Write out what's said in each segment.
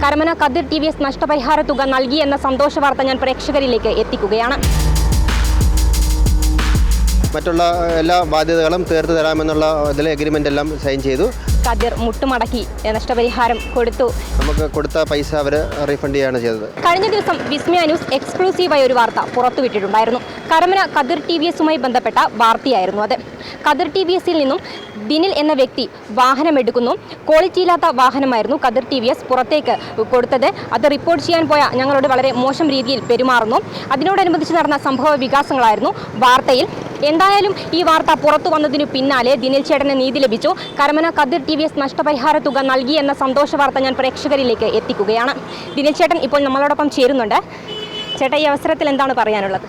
കരമന കതിർ TVS നഷ്ടപരിഹാര തുക നൽകി എന്ന സന്തോഷ വാർത്ത ഞാൻ പ്രേക്ഷകരിലേക്ക് എത്തിക്കുകയാണ്. മറ്റുള്ള എല്ലാ ബാധ്യതകളും തീർത്തു തരാമെന്നുള്ള ഇതിലെ എഗ്രിമെൻ്റ് എല്ലാം സൈൻ ചെയ്തു. കതിർ മുട്ടുമടക്കി നഷ്ടപരിഹാരം കൊടുത്തു. നമുക്ക് കൊടുത്ത പൈസ അവർ റീഫണ്ട് ചെയ്യുകയാണ് ചെയ്തത്. കഴിഞ്ഞ ദിവസം വിസ്മയ ന്യൂസ് എക്സ്ക്ലൂസീവായ ഒരു വാർത്ത പുറത്തുവിട്ടിട്ടുണ്ടായിരുന്നു. കരമന കതിർ TVSുമായി ബന്ധപ്പെട്ട വാർത്തയായിരുന്നു അത്. കതിർ TVSിൽ നിന്നും ദിനിൽ എന്ന വ്യക്തി വാഹനമെടുക്കുന്നു. ക്വാളിറ്റിയില്ലാത്ത വാഹനമായിരുന്നു കതിർ TVS പുറത്തേക്ക് കൊടുത്തത്. അത് റിപ്പോർട്ട് ചെയ്യാൻ പോയ ഞങ്ങളോട് വളരെ മോശം രീതിയിൽ പെരുമാറുന്നു. അതിനോടനുബന്ധിച്ച് നടന്ന സംഭവ വികാസങ്ങളായിരുന്നു വാർത്തയിൽ. എന്തായാലും ഈ വാർത്ത പുറത്തു വന്നതിനു പിന്നാലെ ദിനിൽ ചേട്ടന് നീതി ലഭിച്ചു. കരമന കതിർ TVS നഷ്ടപരിഹാര തുക നൽകി എന്ന സന്തോഷ വാർത്ത ഞാൻ പ്രേക്ഷകരിലേക്ക് എത്തിക്കുകയാണ്. ദിനിൽ ചേട്ടൻ ഇപ്പോൾ നമ്മളോടൊപ്പം ചേരുന്നുണ്ട്. ചേട്ടാ, ഈ അവസരത്തിൽ എന്താണ് പറയാനുള്ളത്?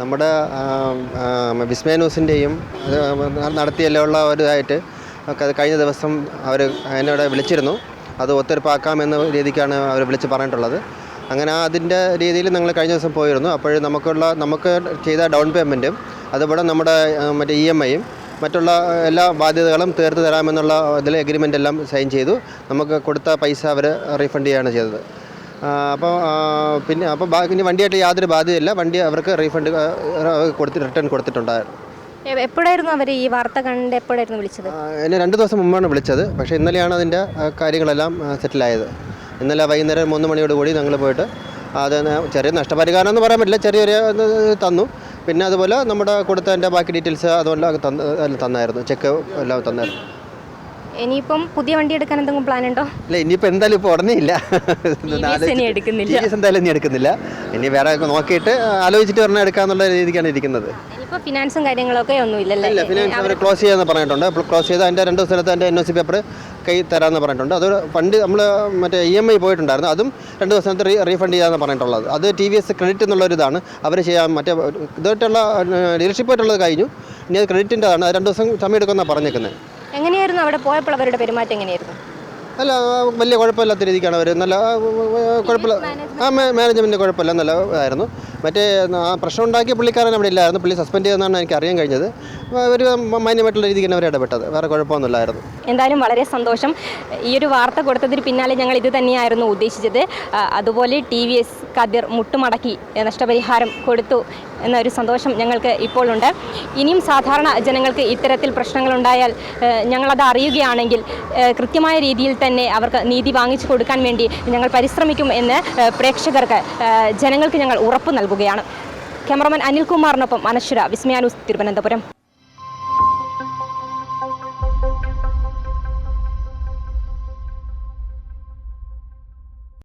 നമ്മുടെ വിസ്മയ ന്യൂസിൻ്റെയും നടത്തിയല്ലുള്ള ഒരിതായിട്ട് കഴിഞ്ഞ ദിവസം അവർ എന്നോട് വിളിച്ചിരുന്നു. അത് ഒത്തൊരുപ്പാക്കാമെന്ന രീതിക്കാണ് അവർ വിളിച്ച് പറഞ്ഞിട്ടുള്ളത്. അങ്ങനെ അതിൻ്റെ രീതിയിൽ ഞങ്ങൾ കഴിഞ്ഞ ദിവസം പോയിരുന്നു. അപ്പോൾ നമുക്ക് ചെയ്ത ഡൗൺ പേയ്മെൻറ്റും അതുപോലെ നമ്മുടെ മറ്റേ EMIയും മറ്റുള്ള എല്ലാ ബാധ്യതകളും തീർത്തു തരാമെന്നുള്ള ഇതിലെ എഗ്രിമെൻ്റ് എല്ലാം സൈൻ ചെയ്തു. നമുക്ക് കൊടുത്ത പൈസ അവർ റീഫണ്ട് ചെയ്യുകയാണ് ചെയ്തത്. അപ്പോൾ ഇനി വണ്ടിയായിട്ട് യാതൊരു ബാധ്യതയില്ല. വണ്ടി അവർക്ക് റീഫണ്ട് റിട്ടേൺ കൊടുത്തിട്ടുണ്ടായിരുന്നു. എപ്പോഴായിരുന്നു അവർ ഈ വാർത്ത കണ്ട് എപ്പോഴായിരുന്നു വിളിച്ചത്? എന്നെ 2 ദിവസം മുമ്പാണ് വിളിച്ചത്. പക്ഷേ ഇന്നലെയാണ് അതിൻ്റെ കാര്യങ്ങളെല്ലാം സെറ്റിലായത്. ഇന്നലെ വൈകുന്നേരം 3 മണിയോടുകൂടി ഞങ്ങൾ പോയിട്ട് അത് ചെറിയ നഷ്ടപരിഹാരം എന്ന് പറയാൻ പറ്റില്ല, ചെറിയൊരു തന്നു. പിന്നെ അതുപോലെ നമ്മുടെ കൊടുത്തതിൻ്റെ ബാക്കി ഡീറ്റെയിൽസ് അതുപോലെ തന്നായിരുന്നു, ചെക്ക് എല്ലാം തന്നായിരുന്നു. ഇനിയിപ്പം പുതിയ വണ്ടി എടുക്കാൻ എന്തെങ്കിലും പ്ലാൻ ഉണ്ടോ? ഇല്ല, ഇനിയിപ്പോൾ എന്തായാലും ഇപ്പോൾ ഉടനെ ഇല്ല. എന്തായാലും ഇനി എടുക്കുന്നില്ല. ഇനി വേറെ നോക്കിയിട്ട് ആലോചിച്ചിട്ട് പറഞ്ഞാൽ എടുക്കാന്നുള്ള രീതിക്കാണ് ഇരിക്കുന്നത്. ഇപ്പോൾ ഫിനാൻസും കാര്യങ്ങളൊക്കെ ഒന്നും ഇല്ലല്ലേ? ഇല്ല, ഫിനാൻസ് അവർ ക്ലോസ് ചെയ്യാമെന്ന് പറഞ്ഞിട്ടുണ്ട്. അപ്പോൾ ക്ലോസ് ചെയ്ത് അതിൻ്റെ 2 ദിവസത്തെ എൻ്റെ NOC പേപ്പർ കൈ തരാമെന്ന് പറഞ്ഞിട്ടുണ്ട്. അത് ഫണ്ട് നമ്മൾ മറ്റേ EMI പോയിട്ടുണ്ടായിരുന്നു, അതും 2 ദിവസത്തെ റീഫണ്ട് ചെയ്യാമെന്ന് പറഞ്ഞിട്ടുള്ളത്. അത് TVS ക്രെഡിറ്റ് എന്നുള്ളൊരിതാണ് അവർ ചെയ്യാൻ. മറ്റേ ഇതായിട്ടുള്ള ഡീലർഷിപ്പായിട്ടുള്ളത് കഴിഞ്ഞു. ഇനി അത് ക്രെഡിറ്റിൻ്റെതാണ്. അത് 2 ദിവസം സമയം എടുക്കുമെന്നാണ് പറഞ്ഞേക്കുന്നത്. എങ്ങനെയായിരുന്നു അവിടെ പോയപ്പോൾ അവരുടെ പെരുമാറ്റം എങ്ങനെയായിരുന്നു? അല്ല, വലിയ കുഴപ്പമില്ലാത്ത രീതിക്കാണ് അവർ. നല്ല കുഴപ്പമില്ല, മാനേജ്മെൻറ്റ് കുഴപ്പമില്ല, നല്ല ഇതായിരുന്നു. മറ്റേ പ്രശ്നം ഉണ്ടാക്കിയ പുള്ളിക്കാരൻ അവിടെ ഇല്ലായിരുന്നു. പുള്ളി സസ്പെൻഡ് ചെയ്തെന്നാണ് എനിക്ക് അറിയാൻ കഴിഞ്ഞത്. ഒരു മാന്യമായിട്ടുള്ള രീതിക്കാണ് അവർ ഇടപെട്ടത്, വേറെ കുഴപ്പമൊന്നുമില്ലായിരുന്നു. എന്തായാലും വളരെ സന്തോഷം. ഈ ഒരു വാർത്ത കൊടുത്തതിന് പിന്നാലെ ഞങ്ങൾ ഇത് തന്നെയായിരുന്നു ഉദ്ദേശിച്ചത്. അതുപോലെ TVS കതിർ മുട്ടുമടക്കി നഷ്ടപരിഹാരം കൊടുത്തു എന്നൊരു സന്തോഷം ഞങ്ങൾക്ക് ഇപ്പോൾ ഉണ്ട്. ഇനിയും സാധാരണ ജനങ്ങൾക്ക് ഇത്തരത്തിൽ പ്രശ്നങ്ങളുണ്ടായാൽ ഞങ്ങളത് അറിയുകയാണെങ്കിൽ കൃത്യമായ രീതിയിൽ തന്നെ അവർക്ക് നീതി വാങ്ങിച്ചു കൊടുക്കാൻ വേണ്ടി ഞങ്ങൾ പരിശ്രമിക്കും എന്ന് പ്രേക്ഷകർക്ക്, ജനങ്ങൾക്ക് ഞങ്ങൾ ഉറപ്പ് നൽകുകയാണ്. ക്യാമറമാൻ അനിൽകുമാറിനൊപ്പം അനശ്വര, വിസ്മയ ന്യൂസ്, തിരുവനന്തപുരം.